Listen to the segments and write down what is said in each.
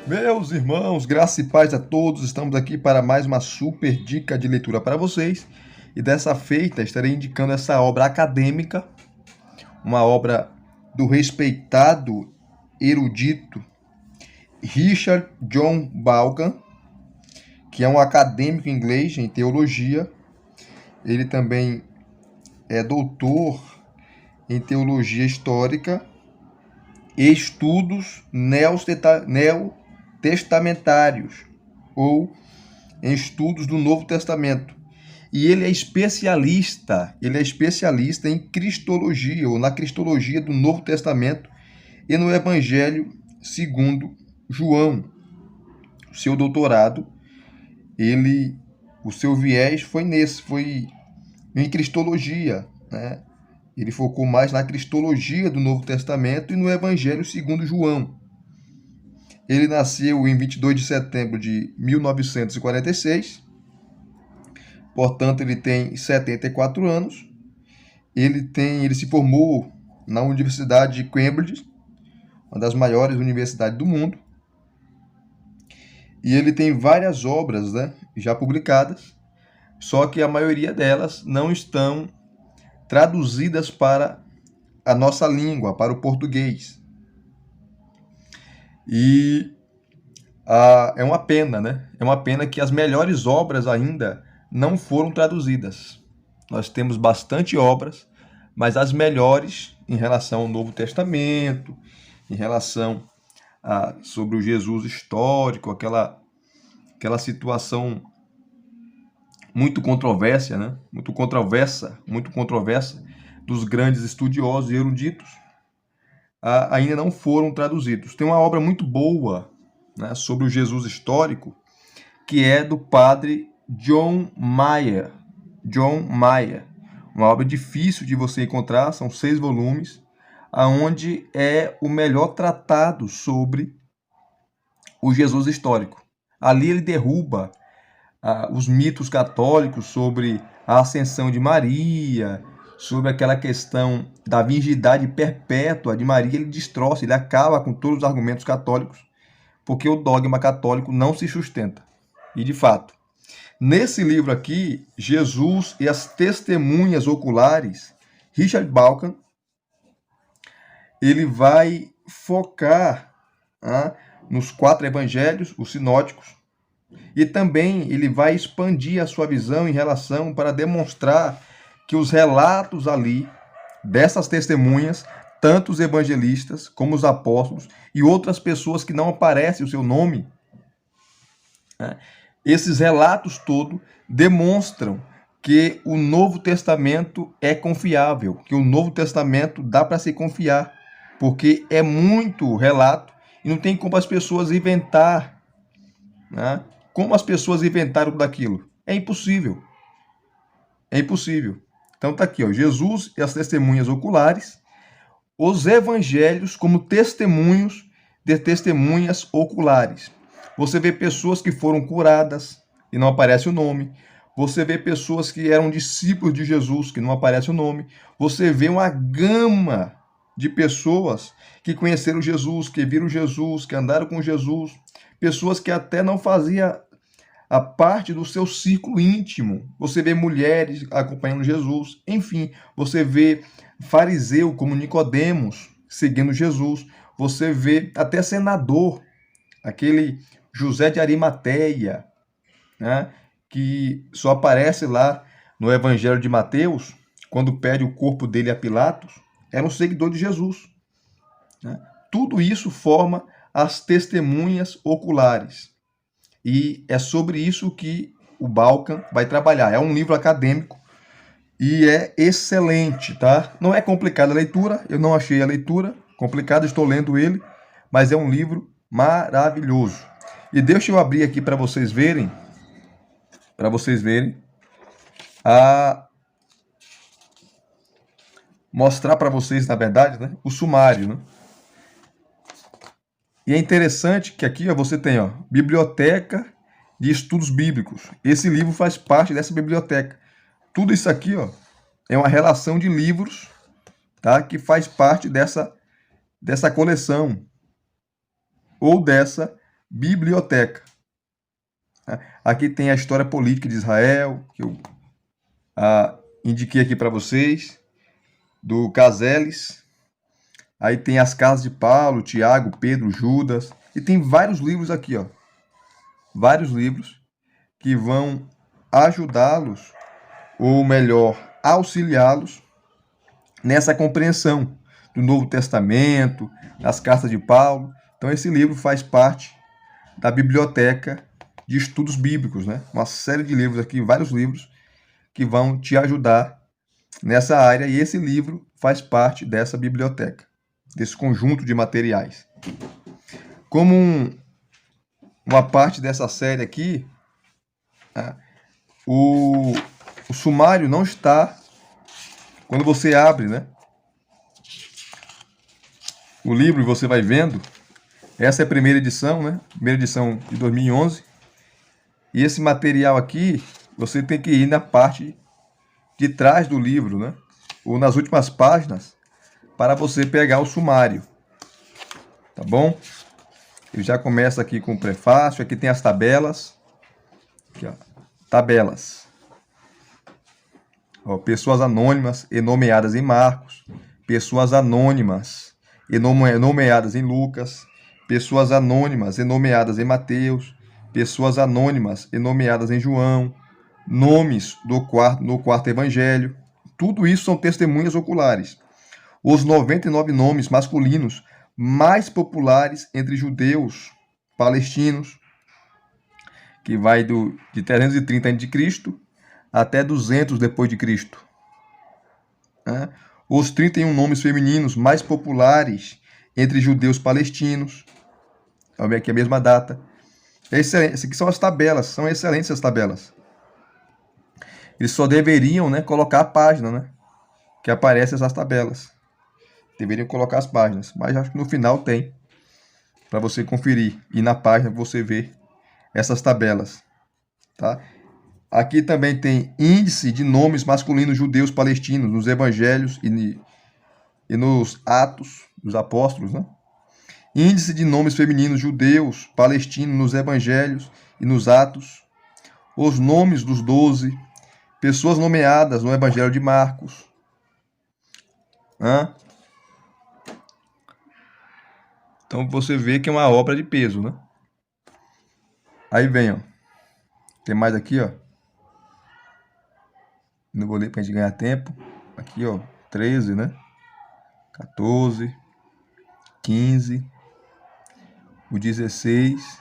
Meus irmãos, graça e paz a todos, estamos aqui para mais uma super dica de leitura para vocês. E dessa feita estarei indicando essa obra acadêmica, uma obra do respeitado erudito Richard John Vaughan, que é um acadêmico inglês em teologia. Ele também é doutor em teologia histórica e estudos neotestamentários ou em estudos do Novo Testamento. E ele é especialista em cristologia ou na cristologia do Novo Testamento e no Evangelho segundo João. Seu doutorado, o seu viés foi em cristologia, né? Ele focou mais na cristologia do Novo Testamento e no Evangelho segundo João. Ele nasceu em 22 de setembro de 1946, portanto ele tem 74 anos. Ele se formou na Universidade de Cambridge, uma das maiores universidades do mundo. E ele tem várias obras, né, já publicadas, só que a maioria delas não estão traduzidas para a nossa língua, para o português. E é uma pena, né? É uma pena que as melhores obras ainda não foram traduzidas. Nós temos bastante obras, mas as melhores em relação ao Novo Testamento, em relação sobre o Jesus histórico, aquela situação muito controversa, né? Muito controversa dos grandes estudiosos e eruditos, ainda não foram traduzidos. Tem uma obra muito boa, né, sobre o Jesus histórico, que é do padre John Mayer. Uma obra difícil de você encontrar, são 6 volumes, aonde é o melhor tratado sobre o Jesus histórico. Ali ele derruba os mitos católicos sobre a ascensão de Maria, sobre aquela questão da virgindade perpétua de Maria. Ele destroça, ele acaba com todos os argumentos católicos, porque o dogma católico não se sustenta. E de fato, nesse livro aqui, Jesus e as Testemunhas Oculares, Richard Vaughan, ele vai focar nos 4 evangelhos, os sinóticos, e também ele vai expandir a sua visão em relação para demonstrar que os relatos ali dessas testemunhas, tanto os evangelistas como os apóstolos e outras pessoas que não aparece o seu nome, né? Esses relatos todos demonstram que o Novo Testamento é confiável, que o Novo Testamento dá para se confiar, porque é muito relato e não tem como as pessoas inventar, né? Como as pessoas inventaram tudo aquilo? É impossível. É impossível. Então tá aqui, ó, Jesus e as testemunhas oculares, os evangelhos como testemunhos de testemunhas oculares. Você vê pessoas que foram curadas e não aparece o nome. Você vê pessoas que eram discípulos de Jesus, que não aparece o nome. Você vê uma gama de pessoas que conheceram Jesus, que viram Jesus, que andaram com Jesus. Pessoas que até não faziam a parte do seu círculo íntimo. Você vê mulheres acompanhando Jesus. Enfim, você vê fariseu como Nicodemos seguindo Jesus. Você vê até senador, aquele José de Arimateia, né, que só aparece lá no Evangelho de Mateus, quando pede o corpo dele a Pilatos, era um seguidor de Jesus, né? Tudo isso forma as testemunhas oculares. E é sobre isso que o Vaughan vai trabalhar. É um livro acadêmico e é excelente, tá? Não é complicada a leitura, eu não achei a leitura complicada, estou lendo ele, mas é um livro maravilhoso. E deixa eu abrir aqui para vocês verem, mostrar para vocês, na verdade, né, o sumário, né? E é interessante que aqui, ó, você tem, ó, Biblioteca de Estudos Bíblicos. Esse livro faz parte dessa biblioteca. Tudo isso aqui, ó, é uma relação de livros, tá, que faz parte dessa coleção ou dessa biblioteca. Aqui tem a história política de Israel, que eu indiquei aqui para vocês, do Caseles. Aí tem as cartas de Paulo, Tiago, Pedro, Judas. E tem vários livros aqui, ó. Vários livros que vão ajudá-los, ou melhor, auxiliá-los nessa compreensão do Novo Testamento, das cartas de Paulo. Então esse livro faz parte da biblioteca de estudos bíblicos, né? Uma série de livros aqui, vários livros que vão te ajudar nessa área, e esse livro faz parte dessa biblioteca, desse conjunto de materiais. Como uma parte dessa série aqui, o sumário não está, quando você abre, né, o livro, você vai vendo, essa é a primeira edição, né, primeira edição de 2011, e esse material aqui, você tem que ir na parte de trás do livro, né, ou nas últimas páginas, para você pegar o sumário, tá bom? Ele já começa aqui com o prefácio, aqui tem as tabelas, aqui, ó, tabelas. Ó, pessoas anônimas enomeadas em Marcos, pessoas anônimas enomeadas em Lucas, pessoas anônimas enomeadas em Mateus, pessoas anônimas enomeadas em João, nomes no quarto evangelho. Tudo isso são testemunhas oculares. Os 99 nomes masculinos mais populares entre judeus palestinos, que vai de 330 a.C. até 200 depois de Cristo. Os 31 nomes femininos mais populares entre judeus palestinos. Vamos ver aqui a mesma data. Essas aqui são as tabelas, são excelentes as tabelas. Eles só deveriam, né, colocar a página, né, que aparece essas tabelas. Deveriam colocar as páginas, mas acho que no final tem, para você conferir. E na página você vê essas tabelas, tá? Aqui também tem índice de nomes masculinos judeus palestinos nos evangelhos e nos Atos dos Apóstolos, né? Índice de nomes femininos judeus palestinos nos evangelhos e nos Atos. Os nomes dos 12, pessoas nomeadas no evangelho de Marcos. Então você vê que é uma obra de peso, né? Aí vem, ó. Tem mais aqui, ó. Não vou ler pra gente ganhar tempo. Aqui, ó. 13, né? 14. 15. O 16.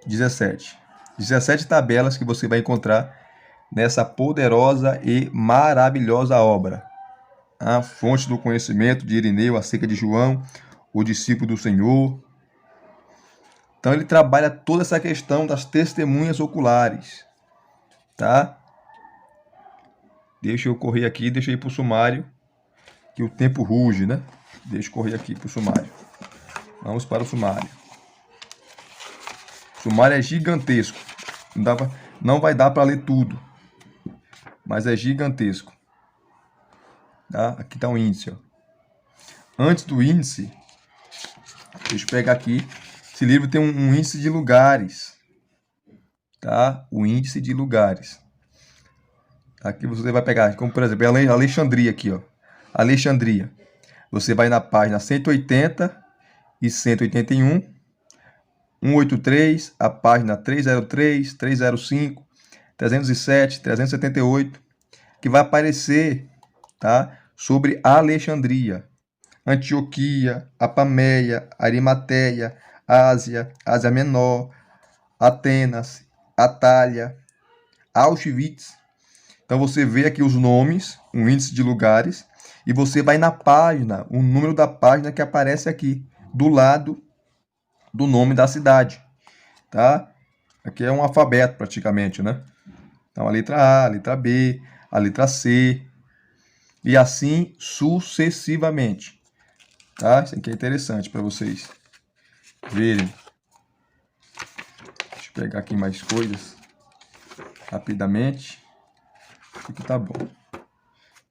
17. 17 tabelas que você vai encontrar nessa poderosa e maravilhosa obra. A fonte do conhecimento de Irineu acerca de João, o discípulo do Senhor. Então ele trabalha toda essa questão das testemunhas oculares, tá? Deixa eu correr aqui, deixa eu ir para o sumário, que o tempo ruge, né? Deixa eu correr aqui para o sumário. Vamos para o sumário. O sumário é gigantesco. Não vai dar para ler tudo, mas é gigantesco. Tá? Aqui está o índice, ó. Antes do índice, deixa eu pegar aqui. Esse livro tem um índice de lugares, tá? O índice de lugares. Aqui você vai pegar, como por exemplo, Alexandria aqui, ó. Alexandria. Você vai na página 180 e 181, 183, a página 303, 305, 307, 378, que vai aparecer, tá? Sobre Alexandria, Antioquia, Apameia, Arimateia, Ásia, Ásia Menor, Atenas, Atália, Auschwitz. Então você vê aqui os nomes, um índice de lugares, e você vai na página, o número da página que aparece aqui, do lado do nome da cidade, tá? Aqui é um alfabeto praticamente, né? Então a letra A, a letra B, a letra C, e assim sucessivamente, tá? Isso aqui é interessante para vocês verem. Deixa eu pegar aqui mais coisas rapidamente. Aqui tá bom.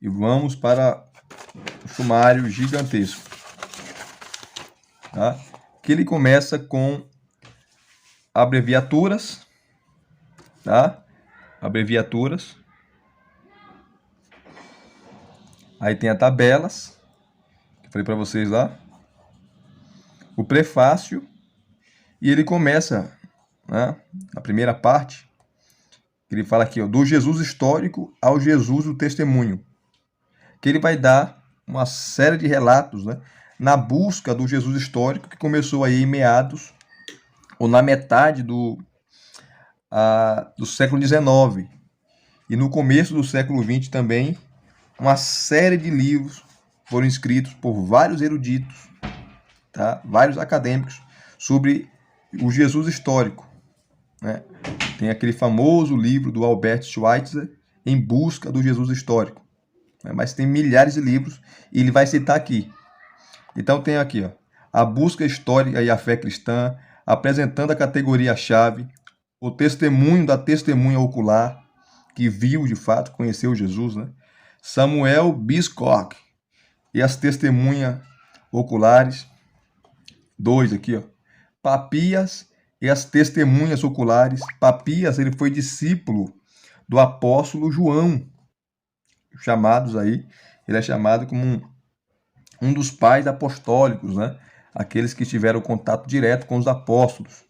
E vamos para o sumário gigantesco, tá? Que ele começa com abreviaturas, tá? Abreviaturas. Aí tem as tabelas, que eu falei para vocês lá. O prefácio. E ele começa, né, na primeira parte, ele fala aqui, ó, do Jesus histórico ao Jesus do testemunho. Que ele vai dar uma série de relatos, né, na busca do Jesus histórico, que começou aí em meados, ou na metade do século XIX. E no começo do século XX também, uma série de livros foram escritos por vários eruditos, tá? Vários acadêmicos, sobre o Jesus histórico, né? Tem aquele famoso livro do Albert Schweitzer, Em Busca do Jesus Histórico. Mas tem milhares de livros e ele vai citar aqui. Então tem aqui, ó, A Busca Histórica e a Fé Cristã, apresentando a categoria-chave, o testemunho da testemunha ocular, que viu de fato, conheceu Jesus, né? Samuel Biscock e as testemunhas oculares. 2 aqui, ó. Papias e as testemunhas oculares. Papias, ele foi discípulo do apóstolo João, chamados aí, ele é chamado como um dos pais apostólicos, né? Aqueles que tiveram contato direto com os apóstolos.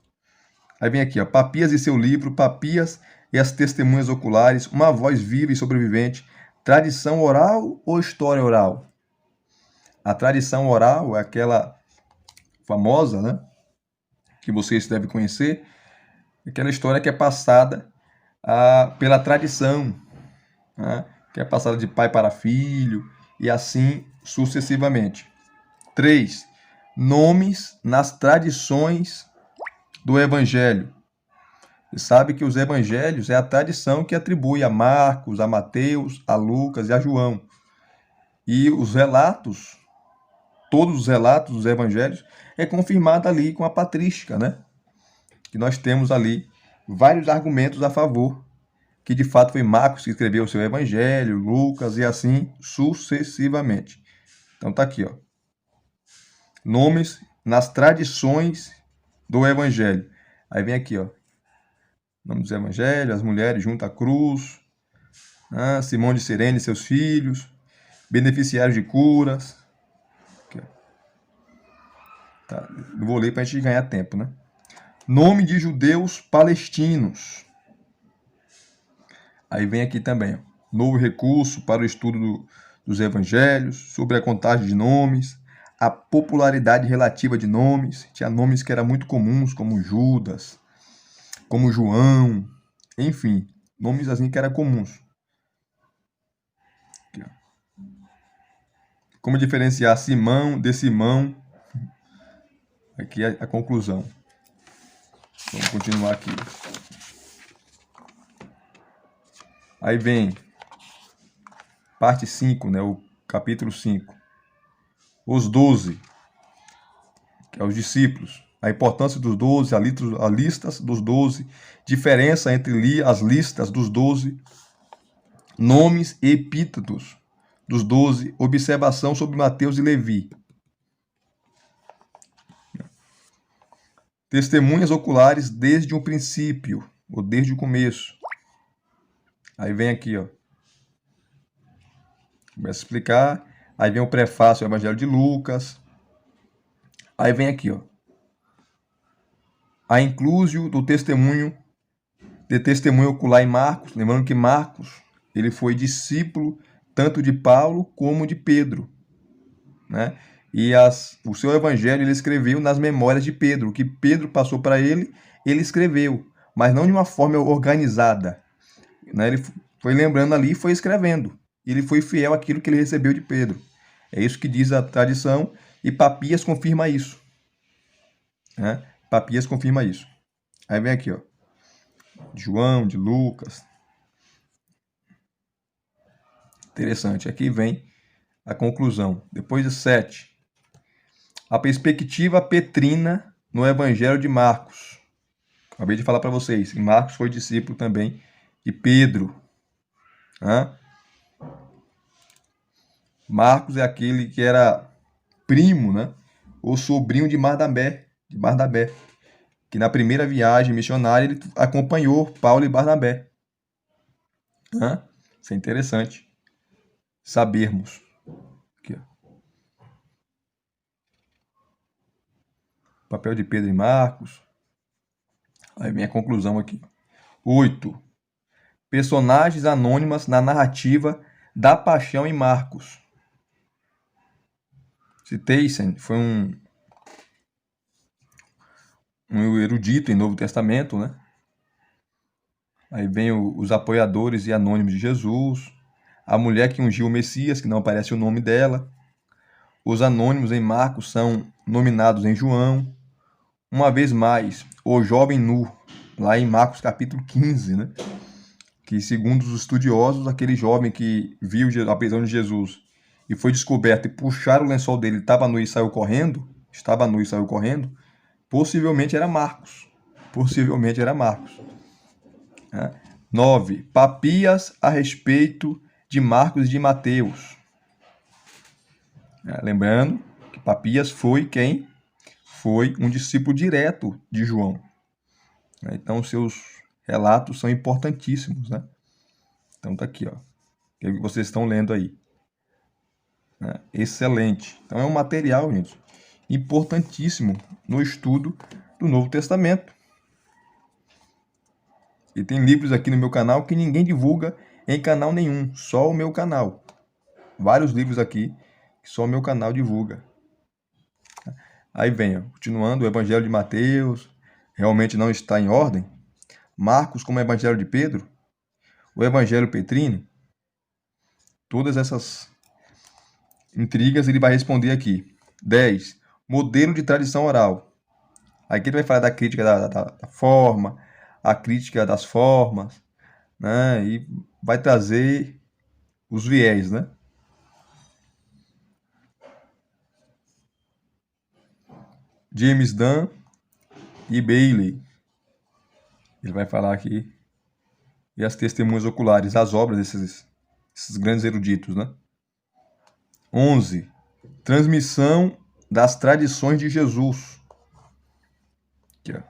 Aí vem aqui, ó, Papias e seu livro, Papias e as testemunhas oculares, uma voz viva e sobrevivente, tradição oral ou história oral? A tradição oral é aquela famosa, né? Que vocês devem conhecer, aquela história que é passada pela tradição, né? Que é passada de pai para filho e assim sucessivamente. 3. Nomes nas tradições do Evangelho. Você sabe que os Evangelhos é a tradição que atribui a Marcos, a Mateus, a Lucas e a João. E os relatos, todos os relatos dos Evangelhos, é confirmado ali com a patrística, né? Que nós temos ali vários argumentos a favor, que de fato foi Marcos que escreveu o seu Evangelho, Lucas e assim sucessivamente. Então tá aqui, ó. Nomes nas tradições do Evangelho. Aí vem aqui, ó. Nome dos Evangelhos, as mulheres junto à cruz, né? Simão de Cirene e seus filhos, beneficiários de curas. Aqui, tá. Não vou ler para a gente ganhar tempo, né? Nome de judeus palestinos. Aí vem aqui também, ó, novo recurso para o estudo dos evangelhos, sobre a contagem de nomes, a popularidade relativa de nomes. Tinha nomes que eram muito comuns, como Judas, como João, enfim, nomes assim que eram comuns. Aqui, como diferenciar Simão de Simão. Aqui é a conclusão. Vamos continuar aqui. Aí vem parte 5, né, o capítulo 5. Os 12, que é os discípulos. A importância dos 12, a lista dos 12, diferença entre as listas dos 12, nomes e epítetos dos 12, observação sobre Mateus e Levi. Testemunhas oculares desde o princípio, ou desde o começo. Aí vem aqui, ó. Começa a explicar. Aí vem o prefácio ao Evangelho de Lucas. Aí vem aqui, ó. A inclusio do testemunho, de testemunho ocular em Marcos. Lembrando que Marcos, ele foi discípulo tanto de Paulo como de Pedro, né? E o seu evangelho ele escreveu nas memórias de Pedro. O que Pedro passou para ele, ele escreveu, mas não de uma forma organizada, né? Ele foi lembrando ali e foi escrevendo. Ele foi fiel àquilo que ele recebeu de Pedro. É isso que diz a tradição e Papias confirma isso, né? Papias confirma isso. Aí vem aqui, ó, de João, de Lucas. Interessante. Aqui vem a conclusão. Depois de 7. A perspectiva petrina no Evangelho de Marcos. Acabei de falar para vocês. E Marcos foi discípulo também de Pedro. Marcos é aquele que era primo, né? Ou sobrinho de Barnabé. que na primeira viagem missionária ele acompanhou Paulo e Barnabé. Isso é interessante sabermos. Aqui, ó. Papel de Pedro e Marcos. Aí vem a conclusão aqui. 8. Personagens anônimas na narrativa da Paixão em Marcos. Tyson foi um erudito em Novo Testamento, né? Aí vem os apoiadores e anônimos de Jesus, a mulher que ungiu o Messias, que não aparece o nome dela. Os anônimos em Marcos são nominados em João. Uma vez mais, o jovem nu, lá em Marcos capítulo 15, né? Que segundo os estudiosos, aquele jovem que viu a prisão de Jesus e foi descoberto e puxaram o lençol dele, estava nu e saiu correndo, possivelmente era Marcos. Possivelmente era Marcos. 9. Papias a respeito de Marcos e de Mateus. Lembrando que Papias foi quem? Foi um discípulo direto de João. Então, seus relatos são importantíssimos, né? Então, tá aqui, ó. O que vocês estão lendo aí. Excelente. Então, é um material, gente, importantíssimo no estudo do Novo Testamento. E tem livros aqui no meu canal que ninguém divulga em canal nenhum, só o meu canal. Vários livros aqui que só o meu canal divulga. Aí vem, ó, continuando, o Evangelho de Mateus realmente não está em ordem. Marcos como Evangelho de Pedro, o Evangelho Petrino, todas essas intrigas ele vai responder aqui. 10. Modelo de tradição oral. Aqui ele vai falar da crítica da forma, a crítica das formas, né? E vai trazer os viés, né? James Dunn e Bailey. Ele vai falar aqui. E as testemunhas oculares, as obras desses grandes eruditos, né? 11. Transmissão das tradições de Jesus. Aqui, ó.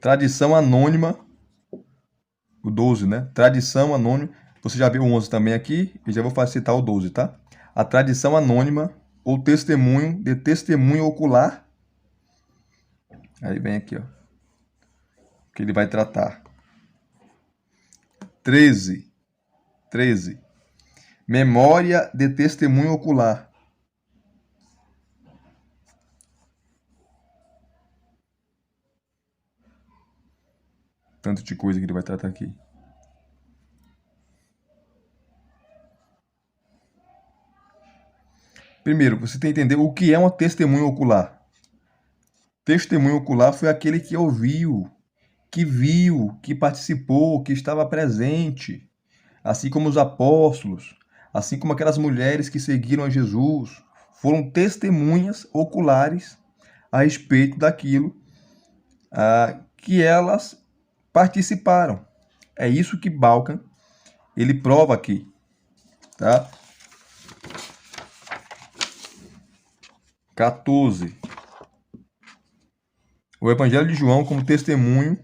Tradição anônima. O 12, né? Tradição anônima. Você já viu o 11 também aqui. E já vou citar o 12, tá? A tradição anônima ou testemunho de testemunho ocular. Aí vem aqui, ó. Que ele vai tratar. 13. Memória de testemunho ocular. Tanto de coisa que ele vai tratar aqui. Primeiro, você tem que entender o que é um testemunho ocular. Testemunho ocular foi aquele que ouviu, que viu, que participou, que estava presente. Assim como os apóstolos, assim como aquelas mulheres que seguiram a Jesus, foram testemunhas oculares a respeito daquilo que elas participaram. É isso que Balkan ele prova aqui, tá? 14. O Evangelho de João como testemunho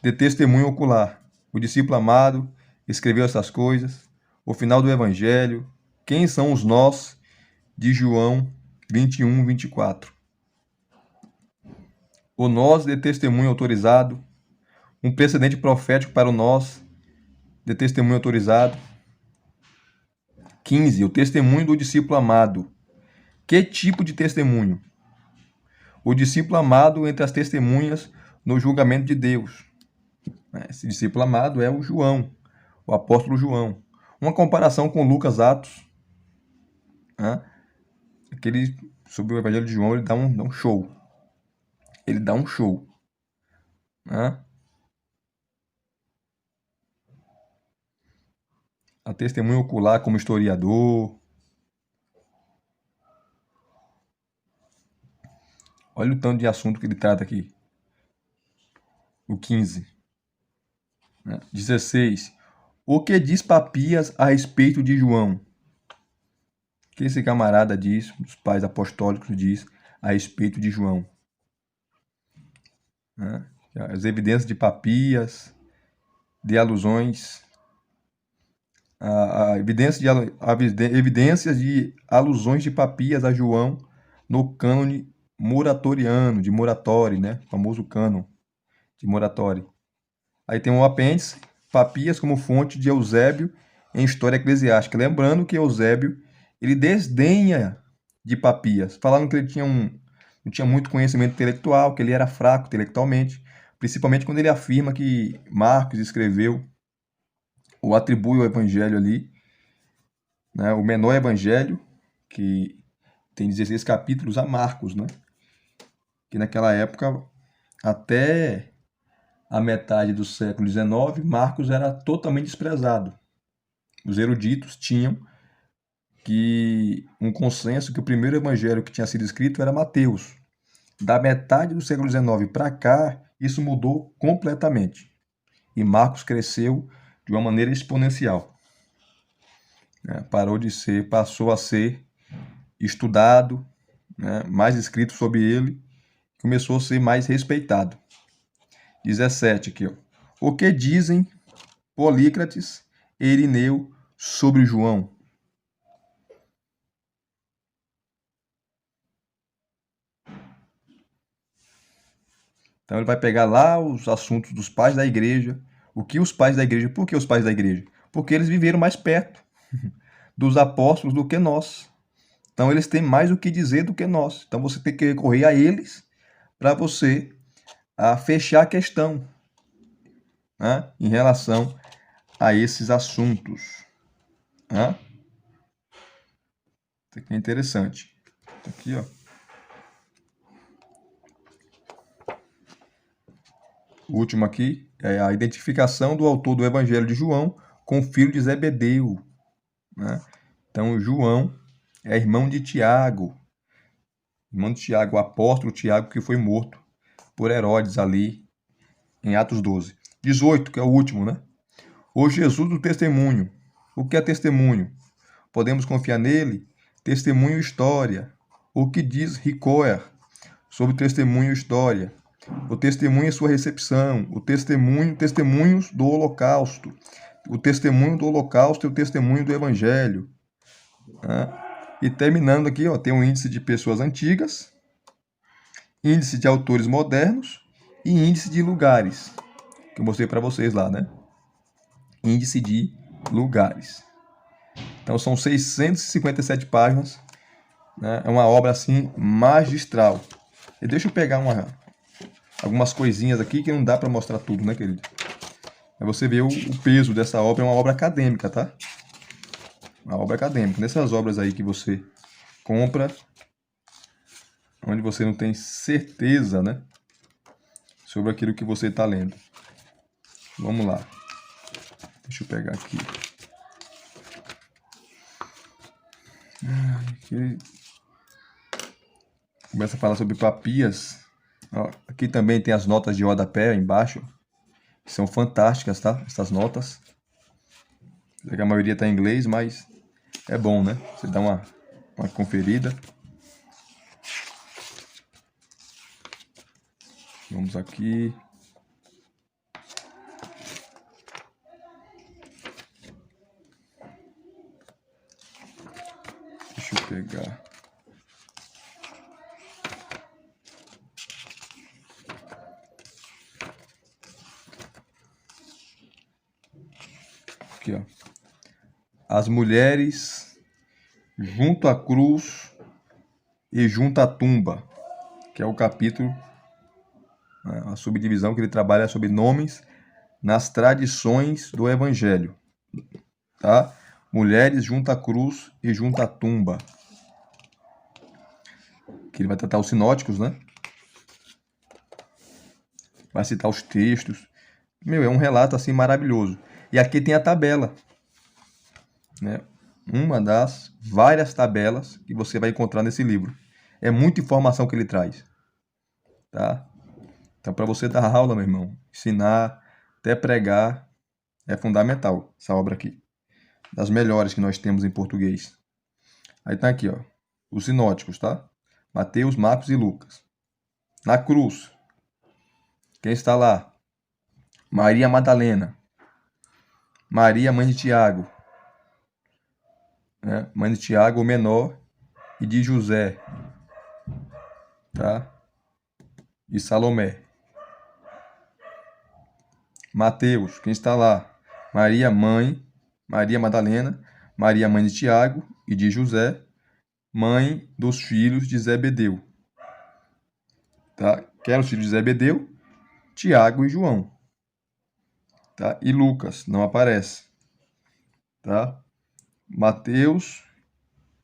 de testemunho ocular. O discípulo amado escreveu essas coisas. O final do Evangelho. Quem são os nós? De João 21, 24. O nós de testemunho autorizado. Um precedente profético para o nós de testemunho autorizado. 15. O testemunho do discípulo amado. Que tipo de testemunho? O discípulo amado entre as testemunhas no julgamento de Deus. Esse discípulo amado é o João, o apóstolo João. Uma comparação com Lucas Atos. Aquele, sobre o Evangelho de João, ele dá um show. Ele dá um show. A testemunha ocular como historiador. Olha o tanto de assunto que ele trata aqui. O 15. 16. O que diz Papias a respeito de João? O que esse camarada diz, os pais apostólicos diz a respeito de João, né? As evidências de Papias, de alusões, evidências de alusões de Papias a João no cânone muratoriano, de Muratori, né? O famoso cânon de Muratori. Aí tem um apêndice, Papias como fonte de Eusébio em História Eclesiástica. Lembrando que Eusébio, ele desdenha de Papias, falando que ele não tinha muito conhecimento intelectual, que ele era fraco intelectualmente, principalmente quando ele afirma que Marcos escreveu ou atribui o evangelho ali, né, o menor evangelho, que tem 16 capítulos, a Marcos, né? Que naquela época, até a metade do século XIX, Marcos era totalmente desprezado. Os eruditos tinham um consenso que o primeiro evangelho que tinha sido escrito era Mateus. Da metade do século XIX para cá, isso mudou completamente. E Marcos cresceu de uma maneira exponencial. Passou a ser estudado, né? Mais escrito sobre ele, começou a ser mais respeitado. 17 aqui, ó. O que dizem Polícrates e Irineu sobre João? Então ele vai pegar lá os assuntos dos pais da igreja. O que os pais da igreja? Por que os pais da igreja? Porque eles viveram mais perto dos apóstolos do que nós. Então eles têm mais o que dizer do que nós. Então você tem que recorrer a eles para você fechar a questão, né, em relação a esses assuntos. Né? Isso aqui é interessante. Aqui, ó. O último aqui é a identificação do autor do Evangelho de João com o filho de Zebedeu. Né? Então, João é irmão de Tiago. Irmão de Tiago, o apóstolo Tiago, que foi morto por Herodes ali em Atos 12. 18, que é o último, né? O Jesus do testemunho. O que é testemunho? Podemos confiar nele? Testemunho e história. O que diz Ricoeur sobre testemunho e história? O testemunho e sua recepção. O testemunhos do Holocausto. O testemunho do Holocausto e o testemunho do Evangelho. Né? E terminando aqui, ó, tem um índice de pessoas antigas, índice de autores modernos e índice de lugares, que eu mostrei para vocês lá, né? Índice de lugares. Então são 657 páginas, né? É uma obra assim magistral. E deixa eu pegar algumas coisinhas aqui que não dá para mostrar tudo, né, querido? Aí você vê o peso dessa obra, é uma obra acadêmica, tá? Uma obra acadêmica. Nessas obras aí que você compra, onde você não tem certeza, né, sobre aquilo que você está lendo. Vamos lá. Deixa eu pegar aqui. Aqui. Começa a falar sobre Papias. Ó, aqui também tem as notas de rodapé embaixo. Que são fantásticas, tá? Essas notas. A maioria está em inglês, mas é bom, né? Você dá uma conferida. Vamos aqui. Deixa eu pegar. Aqui, ó. As mulheres junto à cruz e junto à tumba, que é o capítulo, né, a subdivisão que ele trabalha sobre nomes nas tradições do Evangelho, tá? Mulheres junto à cruz e junto à tumba, que ele vai tratar os sinóticos, né? Vai citar os textos. Meu, é um relato assim maravilhoso. E aqui tem a tabela, né? Uma das várias tabelas que você vai encontrar nesse livro. É muita informação que ele traz, tá? Então, para você dar aula, meu irmão, ensinar, até pregar, é fundamental essa obra aqui. Das melhores que nós temos em português. Aí tá aqui, ó, os sinóticos, tá? Mateus, Marcos e Lucas. Na cruz, quem está lá? Maria Madalena. Maria, mãe de Tiago, né? Mãe de Tiago, o menor, e de José, tá? E Salomé. Mateus, quem está lá? Maria, mãe, Maria Madalena, Maria, mãe de Tiago e de José, mãe dos filhos de Zebedeu, tá? Que eram os filhos de Zebedeu, Tiago e João, tá? E Lucas não aparece, tá? Mateus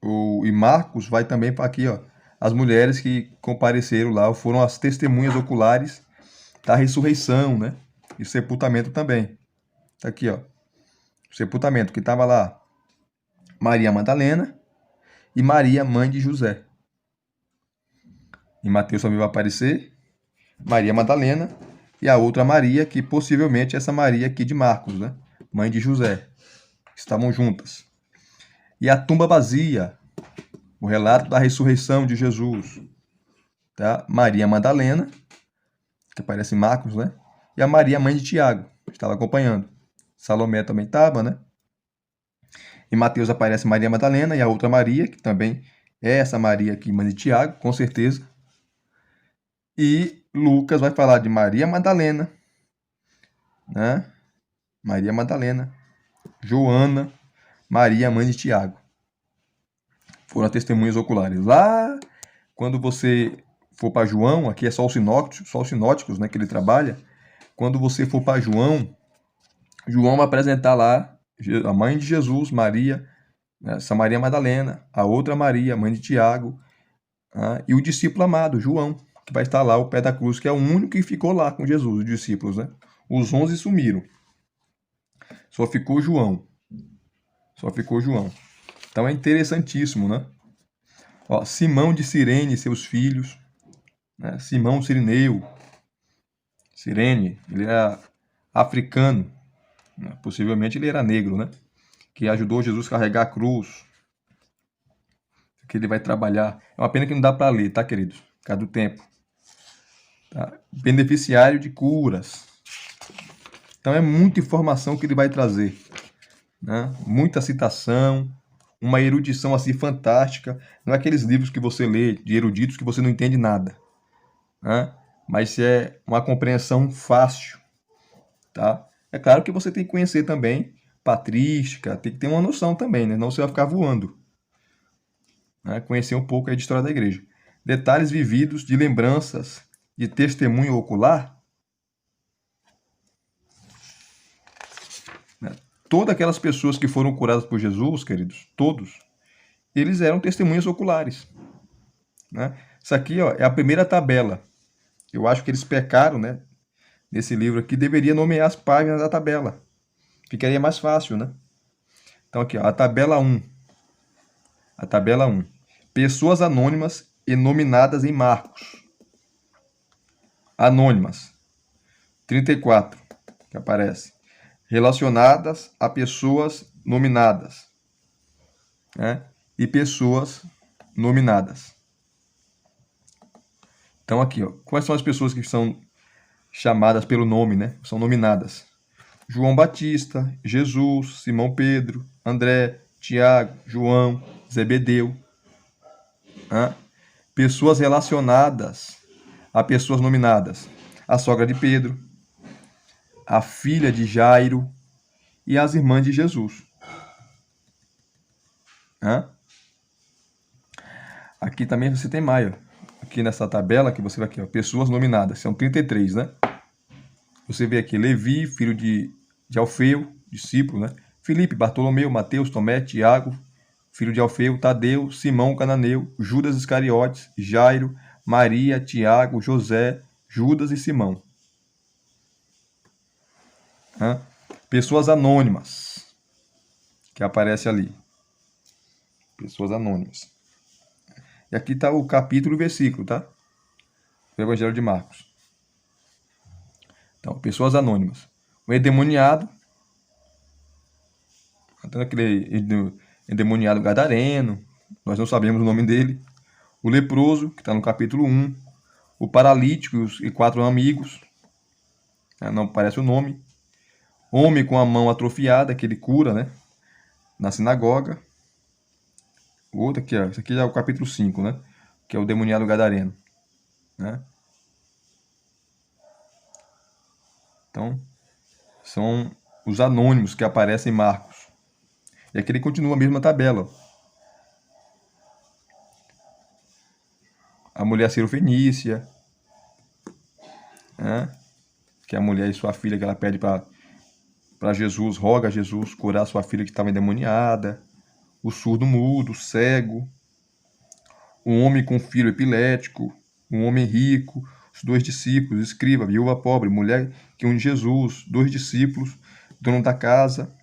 e Marcos vai também para aqui, ó. As mulheres que compareceram lá foram as testemunhas oculares da ressurreição, né? E sepultamento também. Tá aqui, ó. Sepultamento que estava lá Maria Madalena e Maria, mãe de José. Em Mateus também vai aparecer Maria Madalena e a outra Maria, que possivelmente é essa Maria aqui de Marcos, né? Mãe de José. Estavam juntas. E a tumba vazia, o relato da ressurreição de Jesus, tá? Maria Madalena, que aparece em Marcos, né? E a Maria, mãe de Tiago, estava acompanhando. Salomé também estava, né? Em Mateus aparece Maria Madalena e a outra Maria, que também é essa Maria aqui, mãe de Tiago, com certeza. E Lucas vai falar de Maria Madalena, né? Maria Madalena, Joana, Maria, mãe de Tiago. Foram testemunhas oculares. Lá, quando você for para João, aqui é só os sinóticos, né, que ele trabalha. Quando você for para João, João vai apresentar lá a mãe de Jesus, Maria, essa Maria Madalena, a outra Maria, mãe de Tiago, e o discípulo amado, João, que vai estar lá ao pé da cruz, que é o único que ficou lá com Jesus, os discípulos, né? Os 11 sumiram. Só ficou João. Só ficou João. Então é interessantíssimo, né? Ó, Simão de Cirene e seus filhos, né? Simão Cirineu, Cirene, ele era africano, né? Possivelmente ele era negro, né? Que ajudou Jesus a carregar a cruz, que ele vai trabalhar. É uma pena que não dá para ler, tá, queridos? Por causa do tempo. Tá? Beneficiário de curas. Então é muita informação que ele vai trazer, né? Muita citação, uma erudição assim fantástica. Não é aqueles livros que você lê de eruditos que você não entende nada, né? Mas é uma compreensão fácil, tá? É claro que você tem que conhecer também patrística, tem que ter uma noção também, né? Senão você vai ficar voando, né? Conhecer um pouco aí de história da igreja. Detalhes vividos de lembranças de testemunho ocular. Todas aquelas pessoas que foram curadas por Jesus, queridos, todos, eles eram testemunhas oculares, né? Isso aqui, ó, é a primeira tabela. Eu acho que eles pecaram, né? Nesse livro aqui, deveria nomear as páginas da tabela. Ficaria mais fácil, né? Então aqui, ó, a tabela 1. A tabela 1. Pessoas anônimas e nominadas em Marcos. Anônimas. 34, que aparece. Relacionadas a pessoas nominadas, né? E pessoas nominadas. Então aqui, ó, quais são as pessoas que são chamadas pelo nome, né? São nominadas. João Batista, Jesus, Simão Pedro, André, Tiago, João, Zebedeu. Né? Pessoas relacionadas a pessoas nominadas. A sogra de Pedro, a filha de Jairo e as irmãs de Jesus. Né? Aqui também você tem mais, ó. Aqui nessa tabela que você vai aqui, ó, pessoas nominadas, são 33, né? Você vê aqui Levi, filho de Alfeu, discípulo, né? Filipe, Bartolomeu, Mateus, Tomé, Tiago, filho de Alfeu, Tadeu, Simão Cananeu, Judas Iscariotes, Jairo, Maria, Tiago, José, Judas e Simão. Né? Pessoas anônimas que aparece ali. Pessoas anônimas. E aqui está o capítulo e o versículo, tá? Do Evangelho de Marcos. Então, pessoas anônimas. O endemoniado, aquele endemoniado gadareno, nós não sabemos o nome dele. o leproso, que está no capítulo 1, o paralítico e 4 amigos, não aparece o nome, homem com a mão atrofiada, que ele cura, né, na sinagoga. O outro aqui, ó, esse aqui já é o capítulo 5, né, que é o demoniado gadareno, né. Então, são os anônimos que aparecem em Marcos. E aqui ele continua a mesma tabela. A mulher cirofenícia, né, que é a mulher e sua filha, que ela pede para Jesus, roga a Jesus curar sua filha que estava endemoniada. O surdo mudo, o cego, um homem com filho epilético, um homem rico, os 2 discípulos, escriba, viúva pobre, mulher que une Jesus, 2 discípulos, dono da casa.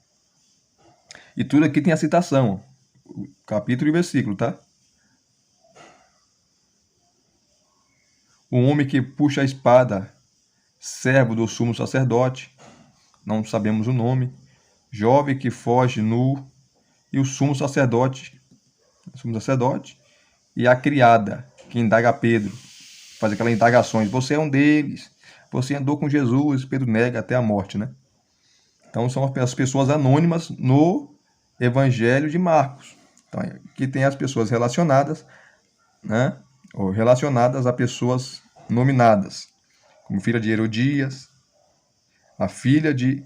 E tudo aqui tem a citação, ó, capítulo e versículo, tá? Um homem que puxa a espada, servo do sumo sacerdote, não sabemos o nome, jovem que foge nu, e o sumo sacerdote, e a criada que indaga a Pedro, faz aquelas indagações, você é um deles, você andou com Jesus, Pedro nega até a morte, né? Então são as pessoas anônimas no Evangelho de Marcos. Então, aqui tem as pessoas relacionadas, né? Ou relacionadas a pessoas nominadas, como filha de Herodias, a filha de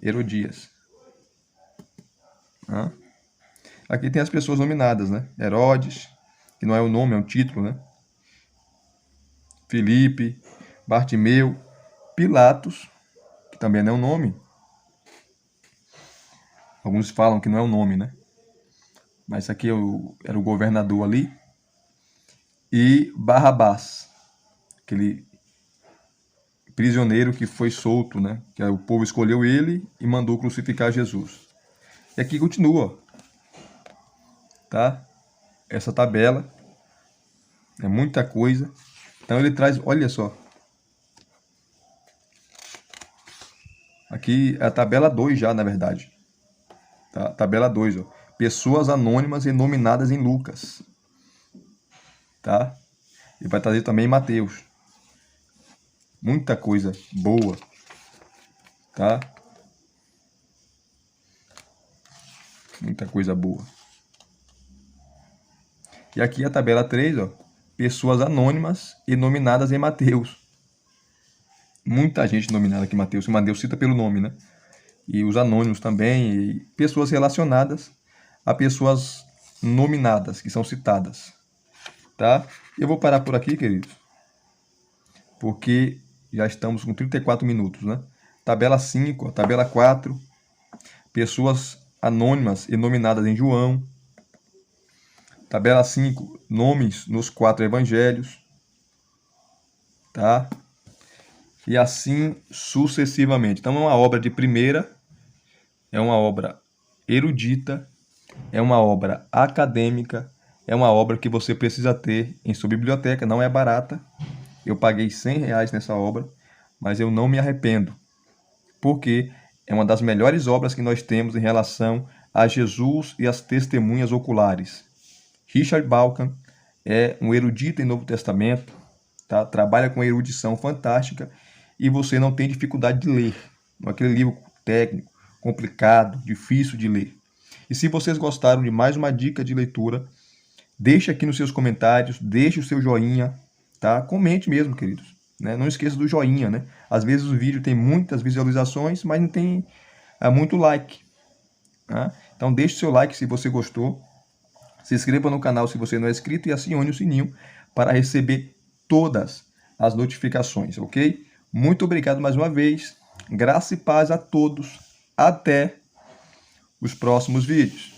Herodias. Né? Aqui tem as pessoas nominadas, né? Herodes, que não é o nome, é um título, né? Filipe, Bartimeu, Pilatos, que também não é um nome. Alguns falam que não é o nome, né? Mas aqui era o governador ali. E Barrabás, aquele prisioneiro que foi solto, né? Que o povo escolheu ele e mandou crucificar Jesus. E aqui continua, tá? Essa tabela é muita coisa. Então ele traz, olha só. Aqui é a tabela 2 já, na verdade. Tá? Tabela 2, ó. Pessoas anônimas e nominadas em Lucas. Tá? E vai trazer também em Mateus. Muita coisa boa. Tá? Muita coisa boa. E aqui a tabela 3, ó. Pessoas anônimas e nominadas em Mateus. Muita gente nominada aqui em Mateus. Mateus cita pelo nome, né? E os anônimos também. E pessoas relacionadas a pessoas nominadas, que são citadas. Tá? Eu vou parar por aqui, queridos. Porque já estamos com 34 minutos, né? Tabela 5, tabela 4. Pessoas anônimas e nominadas em João. Tabela 5, nomes nos 4 evangelhos. Tá? E assim sucessivamente. Então é uma obra de primeira, é uma obra erudita, é uma obra acadêmica, é uma obra que você precisa ter em sua biblioteca, não é barata. Eu paguei R$100 nessa obra, mas eu não me arrependo, porque é uma das melhores obras que nós temos em relação a Jesus e as testemunhas oculares. Richard Bauckham é um erudito em Novo Testamento, tá? Trabalha com erudição fantástica e você não tem dificuldade de ler. Não é aquele livro técnico, complicado, difícil de ler. E se vocês gostaram de mais uma dica de leitura, deixe aqui nos seus comentários, deixe o seu joinha, tá? Comente mesmo, queridos. Né? Não esqueça do joinha, né? Às vezes o vídeo tem muitas visualizações, mas não tem muito like. Tá? Então deixe seu like se você gostou. Se inscreva no canal se você não é inscrito e acione o sininho para receber todas as notificações, ok? Muito obrigado mais uma vez. Graça e paz a todos. Até os próximos vídeos.